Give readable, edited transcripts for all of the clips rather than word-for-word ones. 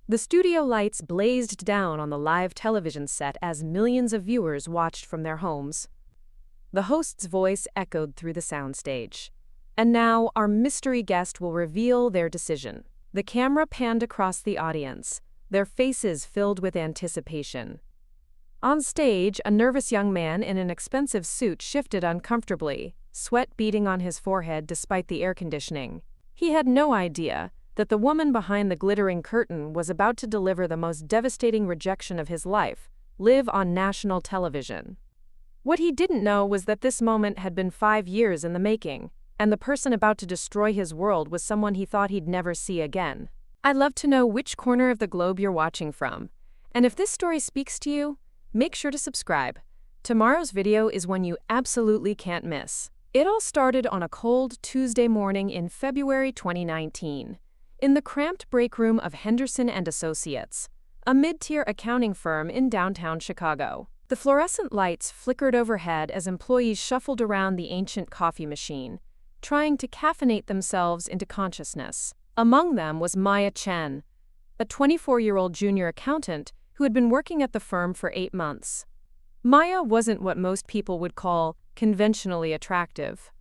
The studio lights blazed down on the live television set as millions of viewers watched from their homes. The host's voice echoed through the soundstage. And now, our mystery guest will reveal their decision. The camera panned across the audience, their faces filled with anticipation. On stage, a nervous young man in an expensive suit shifted uncomfortably, sweat beading on his forehead despite the air conditioning. He had no idea that the woman behind the glittering curtain was about to deliver the most devastating rejection of his life, live on national television. What he didn't know was that this moment had been 5 years in the making, and the person about to destroy his world was someone he thought he'd never see again. I'd love to know which corner of the globe you're watching from. And if this story speaks to you, make sure to subscribe. Tomorrow's video is one you absolutely can't miss. It all started on a cold Tuesday morning in February 2019, in the cramped break room of Henderson & Associates, a mid-tier accounting firm in downtown Chicago. The fluorescent lights flickered overhead as employees shuffled around the ancient coffee machine, trying to caffeinate themselves into consciousness. Among them was Maya Chen, a 24-year-old junior accountant who had been working at the firm for 8 months. Maya wasn't what most people would call conventionally attractive.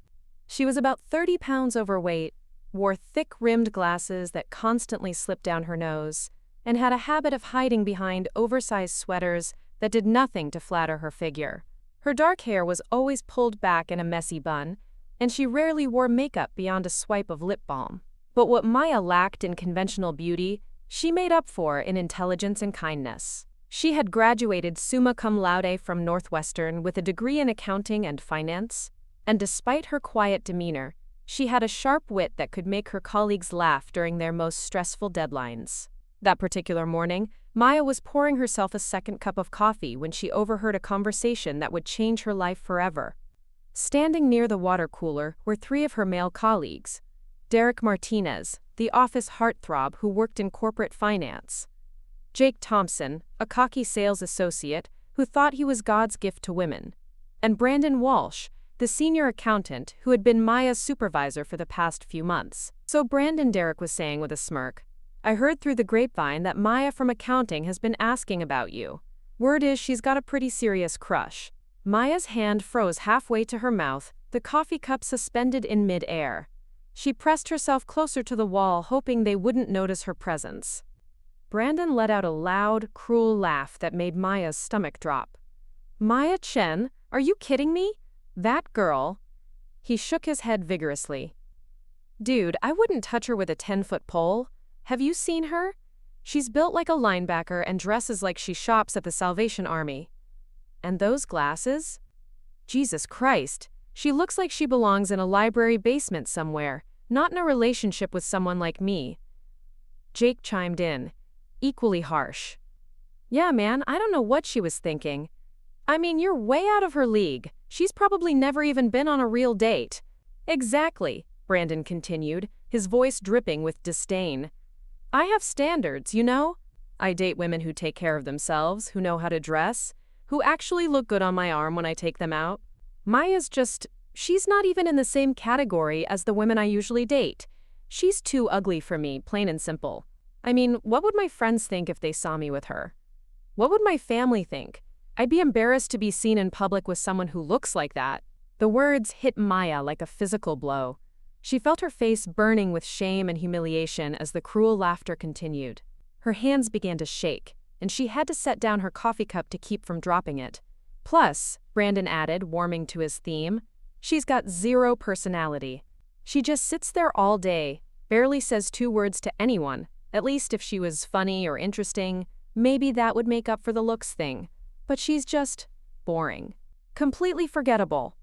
She was about 30 pounds overweight, wore thick-rimmed glasses that constantly slipped down her nose, and had a habit of hiding behind oversized sweaters that did nothing to flatter her figure. Her dark hair was always pulled back in a messy bun, and she rarely wore makeup beyond a swipe of lip balm. But what Maya lacked in conventional beauty, she made up for in intelligence and kindness. She had graduated summa cum laude from Northwestern with a degree in accounting and finance, and despite her quiet demeanor, she had a sharp wit that could make her colleagues laugh during their most stressful deadlines. That particular morning, Maya was pouring herself a second cup of coffee when she overheard a conversation that would change her life forever. Standing near the water cooler were 3 of her male colleagues: Derek Martinez, the office heartthrob who worked in corporate finance; Jake Thompson, a cocky sales associate who thought he was God's gift to women; and Brandon Walsh, the senior accountant who had been Maya's supervisor for the past few months. So Brandon, Derek was saying with a smirk, "I heard through the grapevine that Maya from accounting has been asking about you. Word is she's got a pretty serious crush." Maya's hand froze halfway to her mouth, the coffee cup suspended in mid-air. She pressed herself closer to the wall, hoping they wouldn't notice her presence. Brandon let out a loud, cruel laugh that made Maya's stomach drop. "Maya Chen, are you kidding me? That girl?" He shook his head vigorously. "Dude, I wouldn't touch her with a 10-foot pole. Have you seen her? She's built like a linebacker and dresses like she shops at the Salvation Army. And those glasses? Jesus Christ, she looks like she belongs in a library basement somewhere, not in a relationship with someone like me." Jake chimed in, equally harsh. "Yeah, man, I don't know what she was thinking. I mean, you're way out of her league. She's probably never even been on a real date." "Exactly," Brandon continued, his voice dripping with disdain. "I have standards, you know? I date women who take care of themselves, who know how to dress, who actually look good on my arm when I take them out. Maya's she's not even in the same category as the women I usually date. She's too ugly for me, plain and simple. I mean, what would my friends think if they saw me with her? What would my family think? I'd be embarrassed to be seen in public with someone who looks like that." The words hit Maya like a physical blow. She felt her face burning with shame and humiliation as the cruel laughter continued. Her hands began to shake, and she had to set down her coffee cup to keep from dropping it. "Plus," Brandon added, warming to his theme, "she's got 0 personality. She just sits there all day, barely says 2 words to anyone. At least if she was funny or interesting, maybe that would make up for the looks thing. But she's just boring. Completely forgettable."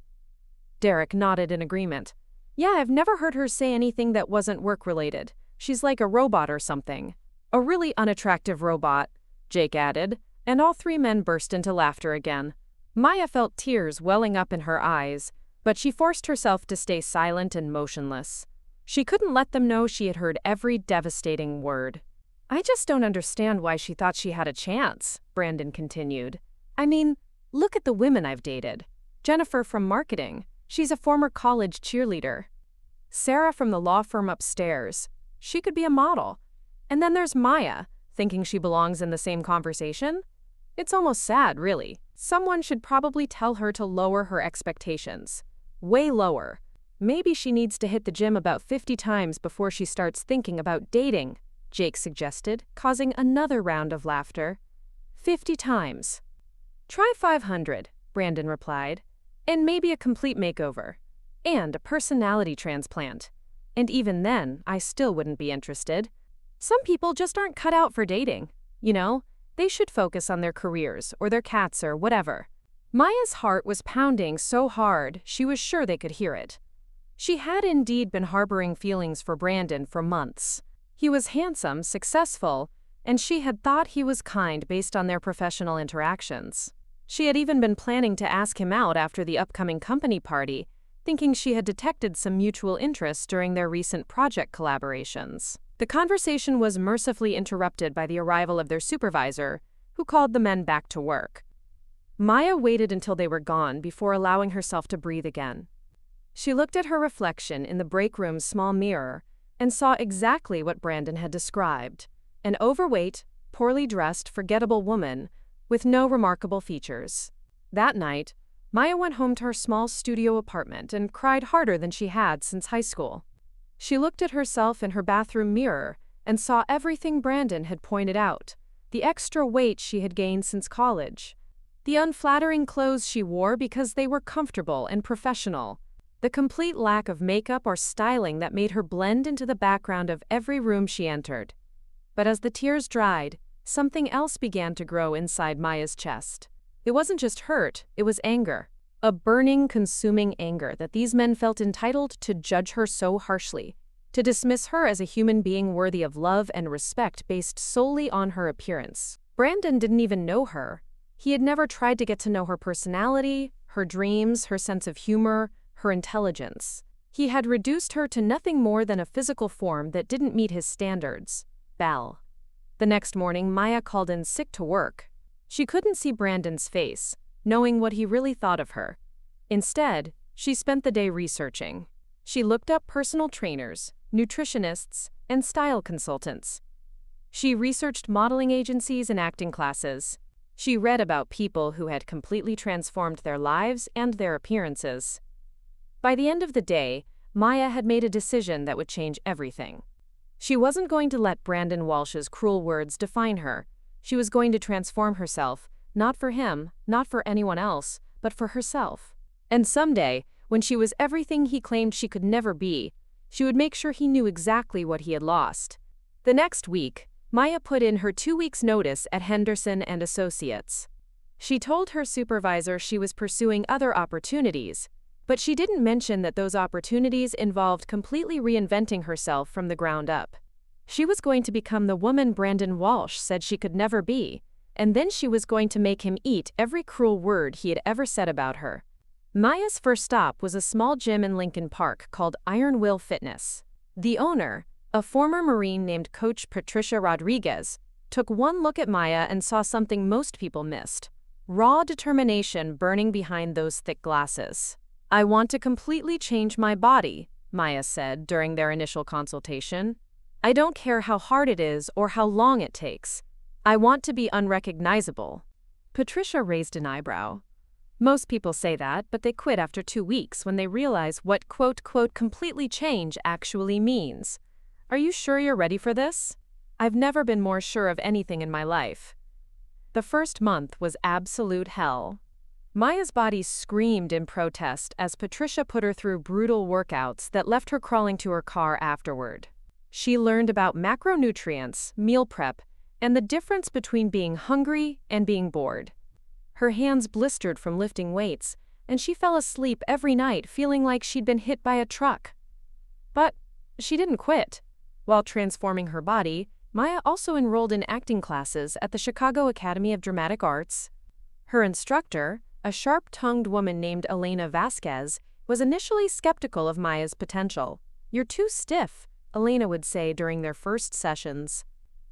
Derek nodded in agreement. "Yeah, I've never heard her say anything that wasn't work-related. She's like a robot or something." "A really unattractive robot," Jake added, and all 3 men burst into laughter again. Maya felt tears welling up in her eyes, but she forced herself to stay silent and motionless. She couldn't let them know she had heard every devastating word. "I just don't understand why she thought she had a chance," Brandon continued. "I mean, look at the women I've dated. Jennifer from marketing. She's a former college cheerleader. Sarah from the law firm upstairs. She could be a model. And then there's Maya, thinking she belongs in the same conversation? It's almost sad, really. Someone should probably tell her to lower her expectations. Way lower. Maybe she needs to hit the gym about 50 times before she starts thinking about dating, Jake suggested, causing another round of laughter. 50 times. Try 500, Brandon replied, and maybe a complete makeover. And a personality transplant. And even then, I still wouldn't be interested. Some people just aren't cut out for dating. You know, they should focus on their careers or their cats or whatever. Maya's heart was pounding so hard she was sure they could hear it. She had indeed been harboring feelings for Brandon for months. He was handsome, successful, and she had thought he was kind based on their professional interactions. She had even been planning to ask him out after the upcoming company party, thinking she had detected some mutual interest during their recent project collaborations. The conversation was mercifully interrupted by the arrival of their supervisor, who called the men back to work. Maya waited until they were gone before allowing herself to breathe again. She looked at her reflection in the break room's small mirror and saw exactly what Brandon had described: an overweight, poorly dressed, forgettable woman with no remarkable features. That night, Maya went home to her small studio apartment and cried harder than she had since high school. She looked at herself in her bathroom mirror and saw everything Brandon had pointed out: the extra weight she had gained since college, the unflattering clothes she wore because they were comfortable and professional, the complete lack of makeup or styling that made her blend into the background of every room she entered. But as the tears dried, something else began to grow inside Maya's chest. It wasn't just hurt, it was anger. A burning, consuming anger that these men felt entitled to judge her so harshly, to dismiss her as a human being worthy of love and respect based solely on her appearance. Brandon didn't even know her. He had never tried to get to know her personality, her dreams, her sense of humor, her intelligence. He had reduced her to nothing more than a physical form that didn't meet his standards. Belle. The next morning, Maya called in sick to work. She couldn't see Brandon's face, knowing what he really thought of her. Instead, she spent the day researching. She looked up personal trainers, nutritionists, and style consultants. She researched modeling agencies and acting classes. She read about people who had completely transformed their lives and their appearances. By the end of the day, Maya had made a decision that would change everything. She wasn't going to let Brandon Walsh's cruel words define her. She was going to transform herself, not for him, not for anyone else, but for herself. And someday, when she was everything he claimed she could never be, she would make sure he knew exactly what he had lost. The next week, Maya put in her 2 weeks' notice at Henderson and Associates. She told her supervisor she was pursuing other opportunities, but she didn't mention that those opportunities involved completely reinventing herself from the ground up. She was going to become the woman Brandon Walsh said she could never be, and then she was going to make him eat every cruel word he had ever said about her. Maya's first stop was a small gym in Lincoln Park called Iron Will Fitness. The owner, a former Marine named Coach Patricia Rodriguez, took one look at Maya and saw something most people missed: raw determination burning behind those thick glasses. "I want to completely change my body," Maya said during their initial consultation. "I don't care how hard it is or how long it takes. I want to be unrecognizable." Patricia raised an eyebrow. Most people say that, but they quit after 2 weeks when they realize what "completely change" actually means. Are you sure you're ready for this? I've never been more sure of anything in my life. The first month was absolute hell. Maya's body screamed in protest as Patricia put her through brutal workouts that left her crawling to her car afterward. She learned about macronutrients, meal prep, and the difference between being hungry and being bored. Her hands blistered from lifting weights, and she fell asleep every night feeling like she'd been hit by a truck. But she didn't quit. While transforming her body, Maya also enrolled in acting classes at the Chicago Academy of Dramatic Arts. Her instructor, a sharp-tongued woman named Elena Vasquez, was initially skeptical of Maya's potential. "You're too stiff," Elena would say during their first sessions.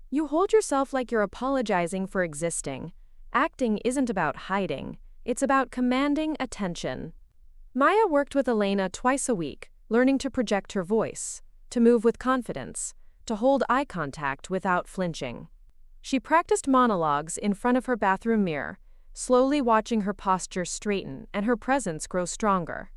"You hold yourself like you're apologizing for existing. Acting isn't about hiding, it's about commanding attention." Maya worked with Elena twice a week, learning to project her voice, to move with confidence, to hold eye contact without flinching. She practiced monologues in front of her bathroom mirror, slowly watching her posture straighten and her presence grow stronger.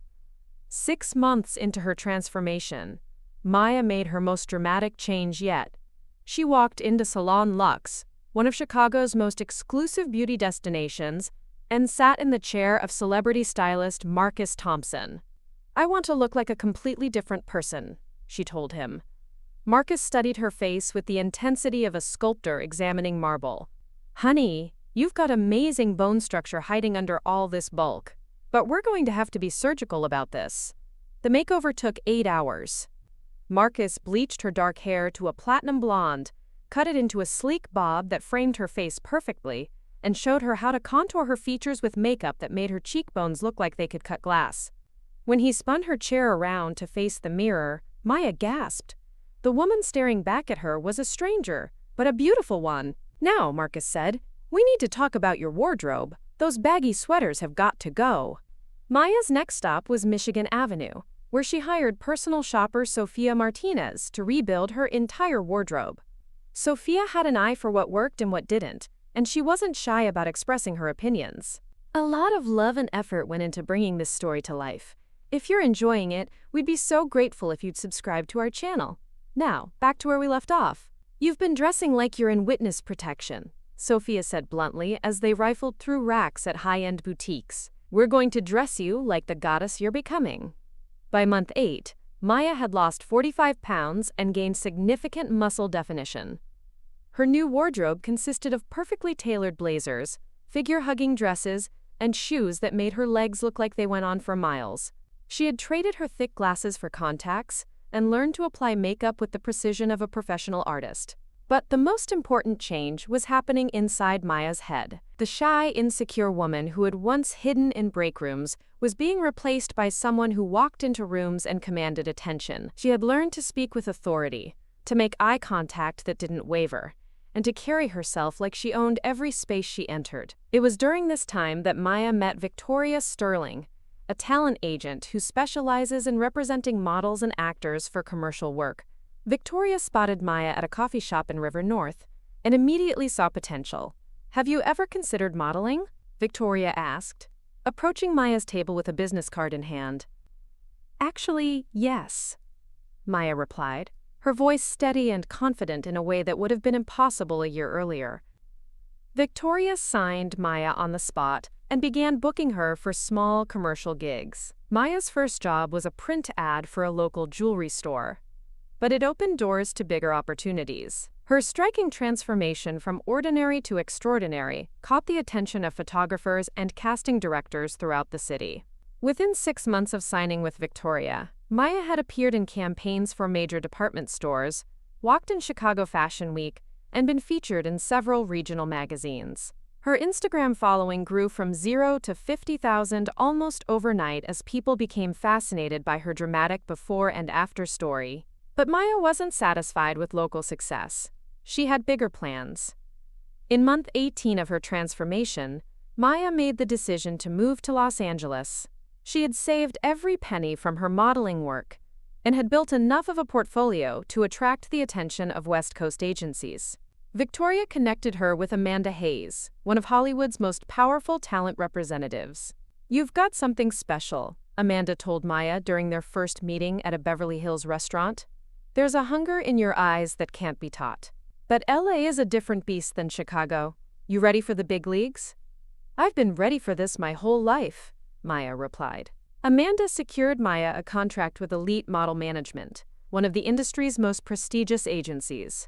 6 months into her transformation, Maya made her most dramatic change yet. She walked into Salon Luxe, one of Chicago's most exclusive beauty destinations, and sat in the chair of celebrity stylist Marcus Thompson. "I want to look like a completely different person," she told him. Marcus studied her face with the intensity of a sculptor examining marble. "Honey, you've got amazing bone structure hiding under all this bulk. But we're going to have to be surgical about this." The makeover took 8 hours. Marcus bleached her dark hair to a platinum blonde, cut it into a sleek bob that framed her face perfectly, and showed her how to contour her features with makeup that made her cheekbones look like they could cut glass. When he spun her chair around to face the mirror, Maya gasped. The woman staring back at her was a stranger, but a beautiful one. "Now," Marcus said, "we need to talk about your wardrobe. Those baggy sweaters have got to go." Maya's next stop was Michigan Avenue, where she hired personal shopper Sophia Martinez to rebuild her entire wardrobe. Sophia had an eye for what worked and what didn't, and she wasn't shy about expressing her opinions. A lot of love and effort went into bringing this story to life. If you're enjoying it, we'd be so grateful if you'd subscribe to our channel. Now, back to where we left off. "You've been dressing like you're in witness protection," Sophia said bluntly as they rifled through racks at high-end boutiques. "We're going to dress you like the goddess you're becoming." By month 8, Maya had lost 45 pounds and gained significant muscle definition. Her new wardrobe consisted of perfectly tailored blazers, figure-hugging dresses, and shoes that made her legs look like they went on for miles. She had traded her thick glasses for contacts and learned to apply makeup with the precision of a professional artist. But the most important change was happening inside Maya's head. The shy, insecure woman who had once hidden in break rooms was being replaced by someone who walked into rooms and commanded attention. She had learned to speak with authority, to make eye contact that didn't waver, and to carry herself like she owned every space she entered. It was during this time that Maya met Victoria Sterling, a talent agent who specializes in representing models and actors for commercial work. Victoria spotted Maya at a coffee shop in River North and immediately saw potential. "Have you ever considered modeling?" Victoria asked, approaching Maya's table with a business card in hand. "Actually, yes," Maya replied, her voice steady and confident in a way that would have been impossible a year earlier. Victoria signed Maya on the spot and began booking her for small commercial gigs. Maya's first job was a print ad for a local jewelry store, but it opened doors to bigger opportunities. Her striking transformation from ordinary to extraordinary caught the attention of photographers and casting directors throughout the city. Within 6 months of signing with Victoria, Maya had appeared in campaigns for major department stores, walked in Chicago Fashion Week, and been featured in several regional magazines. Her Instagram following grew from 0 to 50,000 almost overnight as people became fascinated by her dramatic before and after story. But Maya wasn't satisfied with local success. She had bigger plans. In month 18 of her transformation, Maya made the decision to move to Los Angeles. She had saved every penny from her modeling work and had built enough of a portfolio to attract the attention of West Coast agencies. Victoria connected her with Amanda Hayes, one of Hollywood's most powerful talent representatives. "You've got something special," Amanda told Maya during their first meeting at a Beverly Hills restaurant. "There's a hunger in your eyes that can't be taught. But LA is a different beast than Chicago. You ready for the big leagues?" "I've been ready for this my whole life," Maya replied. Amanda secured Maya a contract with Elite Model Management, one of the industry's most prestigious agencies.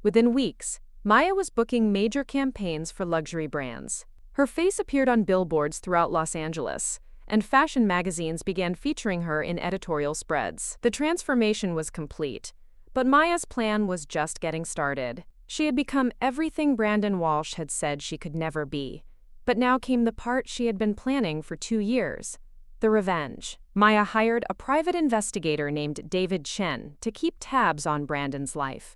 Within weeks, Maya was booking major campaigns for luxury brands. Her face appeared on billboards throughout Los Angeles, and fashion magazines began featuring her in editorial spreads. The transformation was complete, but Maya's plan was just getting started. She had become everything Brandon Walsh had said she could never be. But now came the part she had been planning for 2 years: the revenge. Maya hired a private investigator named David Chen to keep tabs on Brandon's life.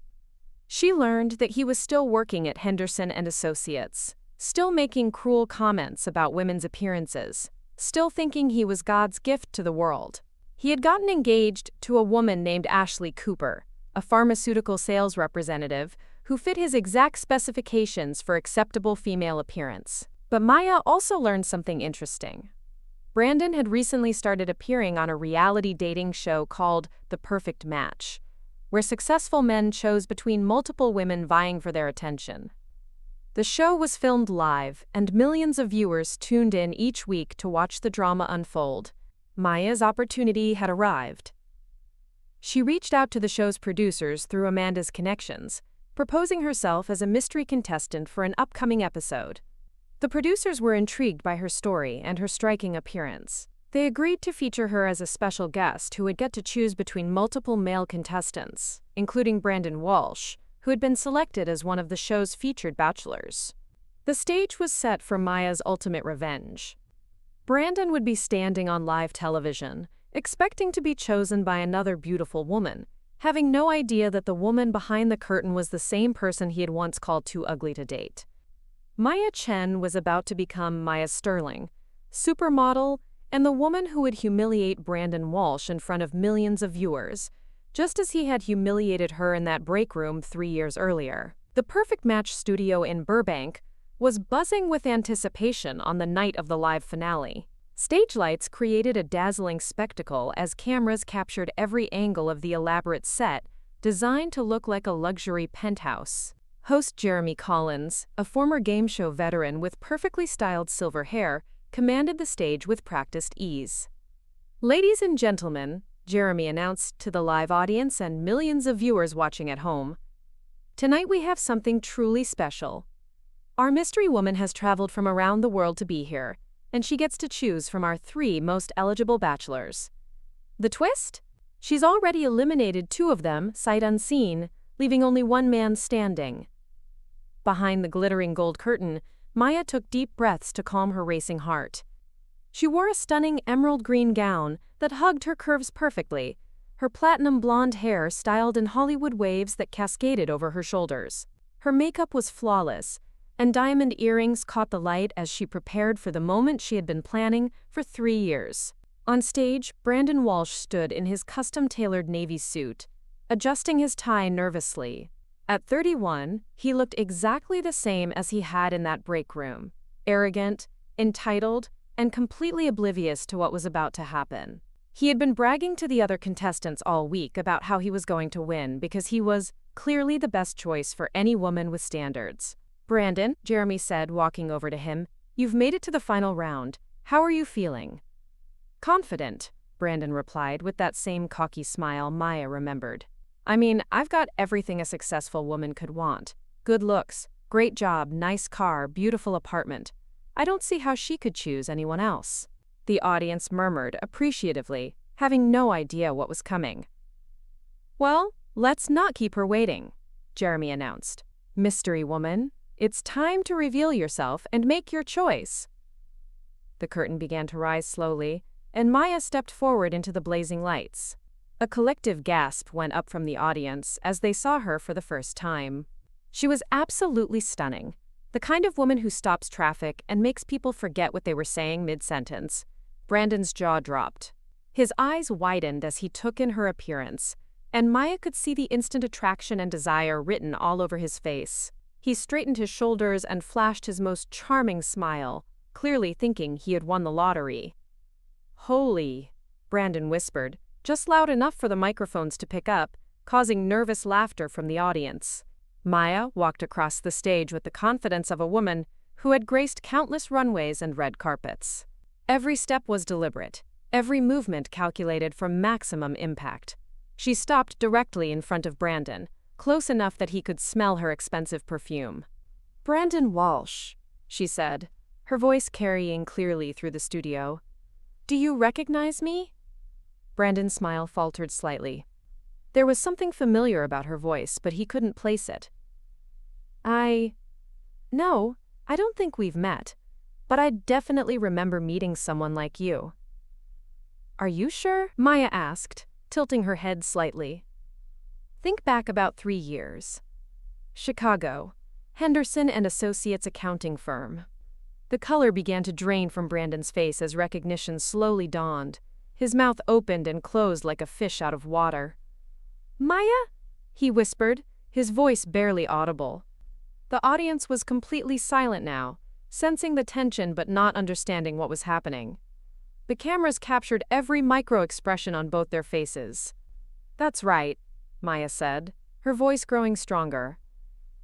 She learned that he was still working at Henderson and Associates, still making cruel comments about women's appearances, still thinking he was God's gift to the world. He had gotten engaged to a woman named Ashley Cooper, a pharmaceutical sales representative who fit his exact specifications for acceptable female appearance. But Maya also learned something interesting. Brandon had recently started appearing on a reality dating show called The Perfect Match, where successful men chose between multiple women vying for their attention. The show was filmed live, and millions of viewers tuned in each week to watch the drama unfold. Maya's opportunity had arrived. She reached out to the show's producers through Amanda's connections, proposing herself as a mystery contestant for an upcoming episode. The producers were intrigued by her story and her striking appearance. They agreed to feature her as a special guest who would get to choose between multiple male contestants, including Brandon Walsh, who had been selected as one of the show's featured bachelors. The stage was set for Maya's ultimate revenge. Brandon would be standing on live television, expecting to be chosen by another beautiful woman, having no idea that the woman behind the curtain was the same person he had once called too ugly to date. Maya Chen was about to become Maya Sterling, Supermodel, and the woman who would humiliate Brandon Walsh in front of millions of viewers, just as he had humiliated her in that break room 3 years earlier. The Perfect Match studio in Burbank was buzzing with anticipation on the night of the live finale. Stage lights created a dazzling spectacle as cameras captured every angle of the elaborate set, designed to look like a luxury penthouse. Host Jeremy Collins, a former game show veteran with perfectly styled silver hair, commanded the stage with practiced ease. "Ladies and gentlemen," Jeremy announced to the live audience and millions of viewers watching at home, "tonight we have something truly special. Our mystery woman has traveled from around the world to be here, and she gets to choose from our 3 most eligible bachelors. The twist? She's already eliminated 2 of them, sight unseen, leaving only 1 man standing." Behind the glittering gold curtain, Maya took deep breaths to calm her racing heart. She wore a stunning emerald green gown that hugged her curves perfectly, her platinum blonde hair styled in Hollywood waves that cascaded over her shoulders. Her makeup was flawless, and diamond earrings caught the light as she prepared for the moment she had been planning for 3 years. On stage, Brandon Walsh stood in his custom-tailored navy suit, adjusting his tie nervously. At 31, he looked exactly the same as he had in that break room, arrogant, entitled, and completely oblivious to what was about to happen. He had been bragging to the other contestants all week about how he was going to win because he was clearly the best choice for any woman with standards. "Brandon," Jeremy said, walking over to him, "you've made it to the final round. How are you feeling?" "Confident," Brandon replied with that same cocky smile Maya remembered. "I mean, I've got everything a successful woman could want. Good looks, great job, nice car, beautiful apartment. I don't see how she could choose anyone else." The audience murmured appreciatively, having no idea what was coming. "Well, let's not keep her waiting," Jeremy announced. "Mystery woman, it's time to reveal yourself and make your choice." The curtain began to rise slowly, and Maya stepped forward into the blazing lights. A collective gasp went up from the audience as they saw her for the first time. She was absolutely stunning, the kind of woman who stops traffic and makes people forget what they were saying mid-sentence. Brandon's jaw dropped. His eyes widened as he took in her appearance, and Maya could see the instant attraction and desire written all over his face. He straightened his shoulders and flashed his most charming smile, clearly thinking he had won the lottery. "Holy," Brandon whispered, just loud enough for the microphones to pick up, causing nervous laughter from the audience. Maya walked across the stage with the confidence of a woman who had graced countless runways and red carpets. Every step was deliberate, every movement calculated for maximum impact. She stopped directly in front of Brandon, close enough that he could smell her expensive perfume. "Brandon Walsh," she said, her voice carrying clearly through the studio. "Do you recognize me?" Brandon's smile faltered slightly. There was something familiar about her voice, but he couldn't place it. No, I don't think we've met, but I definitely remember meeting someone like you." "Are you sure?" Maya asked, tilting her head slightly. "Think back about 3 years. Chicago, Henderson and Associates accounting firm." The color began to drain from Brandon's face as recognition slowly dawned. His mouth opened and closed like a fish out of water. "Maya?" he whispered, his voice barely audible. The audience was completely silent now, sensing the tension but not understanding what was happening. The cameras captured every micro-expression on both their faces. "That's right," Maya said, her voice growing stronger.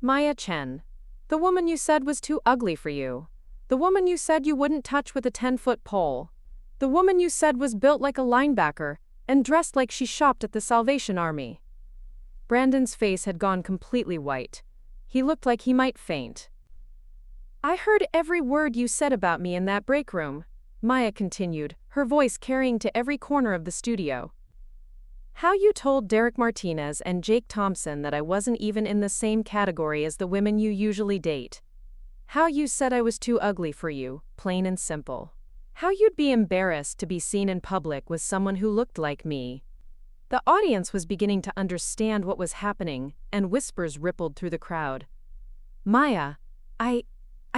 "Maya Chen. The woman you said was too ugly for you. The woman you said you wouldn't touch with a 10-foot pole. The woman you said was built like a linebacker and dressed like she shopped at the Salvation Army." Brandon's face had gone completely white. He looked like he might faint. "I heard every word you said about me in that break room," Maya continued, her voice carrying to every corner of the studio. "How you told Derek Martinez and Jake Thompson that I wasn't even in the same category as the women you usually date. How you said I was too ugly for you, plain and simple. How you'd be embarrassed to be seen in public with someone who looked like me." The audience was beginning to understand what was happening, and whispers rippled through the crowd. "Maya, I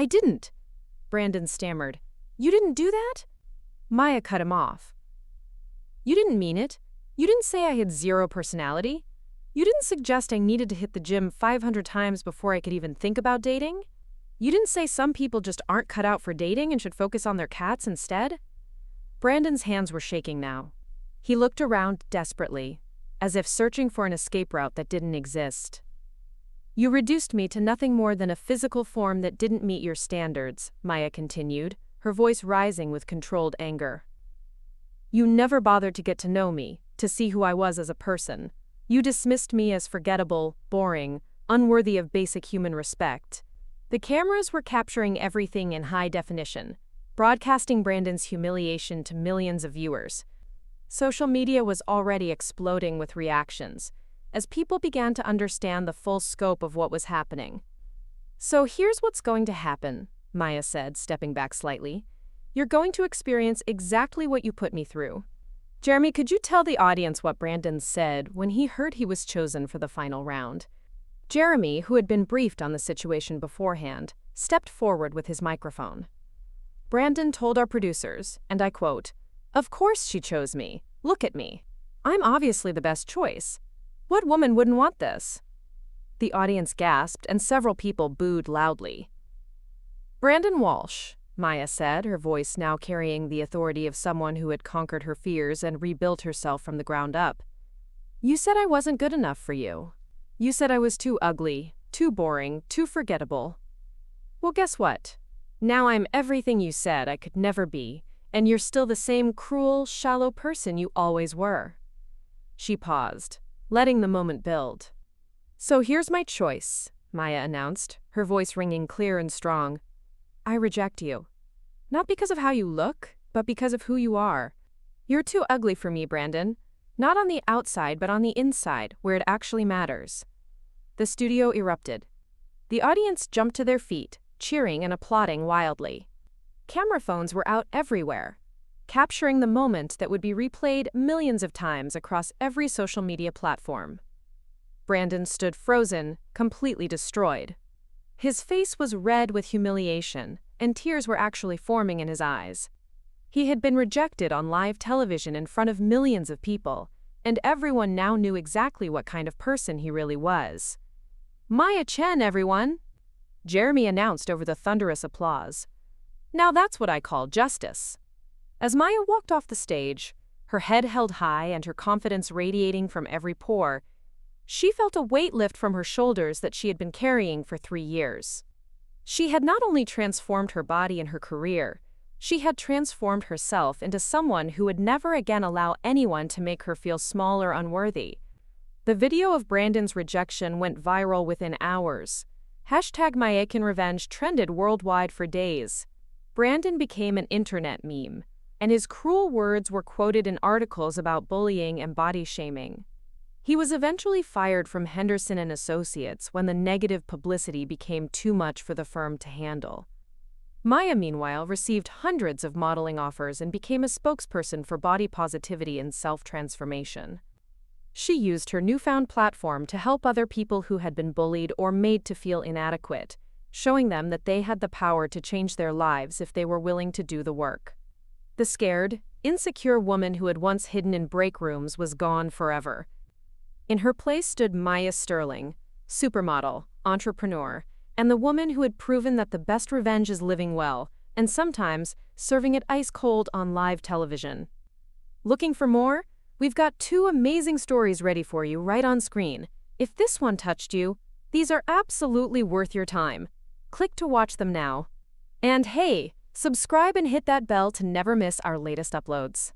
didn't," Brandon stammered. "You didn't do that?" Maya cut him off. "You didn't mean it. You didn't say I had zero personality. You didn't suggest I needed to hit the gym 500 times before I could even think about dating. You didn't say some people just aren't cut out for dating and should focus on their cats instead." Brandon's hands were shaking now. He looked around desperately, as if searching for an escape route that didn't exist. "You reduced me to nothing more than a physical form that didn't meet your standards," Maya continued, her voice rising with controlled anger. "You never bothered to get to know me, to see who I was as a person. You dismissed me as forgettable, boring, unworthy of basic human respect." The cameras were capturing everything in high definition, broadcasting Brandon's humiliation to millions of viewers. Social media was already exploding with reactions, as people began to understand the full scope of what was happening. "So here's what's going to happen," Maya said, stepping back slightly. "You're going to experience exactly what you put me through." Jeremy, could you tell the audience what Brandon said when he heard he was chosen for the final round? Jeremy, who had been briefed on the situation beforehand, stepped forward with his microphone. "Brandon told our producers, and I quote, 'Of course she chose me. Look at me. I'm obviously the best choice. What woman wouldn't want this?' The audience gasped, and several people booed loudly. "Brandon Walsh," Maya said, her voice now carrying the authority of someone who had conquered her fears and rebuilt herself from the ground up. "You said I wasn't good enough for you. You said I was too ugly, too boring, too forgettable. Well, guess what? Now I'm everything you said I could never be, and you're still the same cruel, shallow person you always were." She paused, letting the moment build. "So here's my choice," Maya announced, her voice ringing clear and strong. "I reject you. Not because of how you look, but because of who you are. You're too ugly for me, Brandon. Not on the outside, but on the inside, where it actually matters." The studio erupted. The audience jumped to their feet, cheering and applauding wildly. Camera phones were out everywhere, capturing the moment that would be replayed millions of times across every social media platform. Brandon stood frozen, completely destroyed. His face was red with humiliation, and tears were actually forming in his eyes. He had been rejected on live television in front of millions of people, and everyone now knew exactly what kind of person he really was. "Maya Chen, everyone!" Jeremy announced over the thunderous applause. "Now that's what I call justice." As Maya walked off the stage, her head held high and her confidence radiating from every pore, she felt a weight lift from her shoulders that she had been carrying for 3 years. She had not only transformed her body and her career, she had transformed herself into someone who would never again allow anyone to make her feel small or unworthy. The video of Brandon's rejection went viral within hours. #MayaCanRevenge trended worldwide for days. Brandon became an internet meme, and his cruel words were quoted in articles about bullying and body shaming. He was eventually fired from Henderson and Associates when the negative publicity became too much for the firm to handle. Maya, meanwhile, received hundreds of modeling offers and became a spokesperson for body positivity and self-transformation. She used her newfound platform to help other people who had been bullied or made to feel inadequate, showing them that they had the power to change their lives if they were willing to do the work. The scared, insecure woman who had once hidden in break rooms was gone forever. In her place stood Maya Sterling, supermodel, entrepreneur, and the woman who had proven that the best revenge is living well, and sometimes serving it ice cold on live television. Looking for more? We've got two amazing stories ready for you right on screen. If this one touched you, these are absolutely worth your time. Click to watch them now. And hey, subscribe and hit that bell to never miss our latest uploads.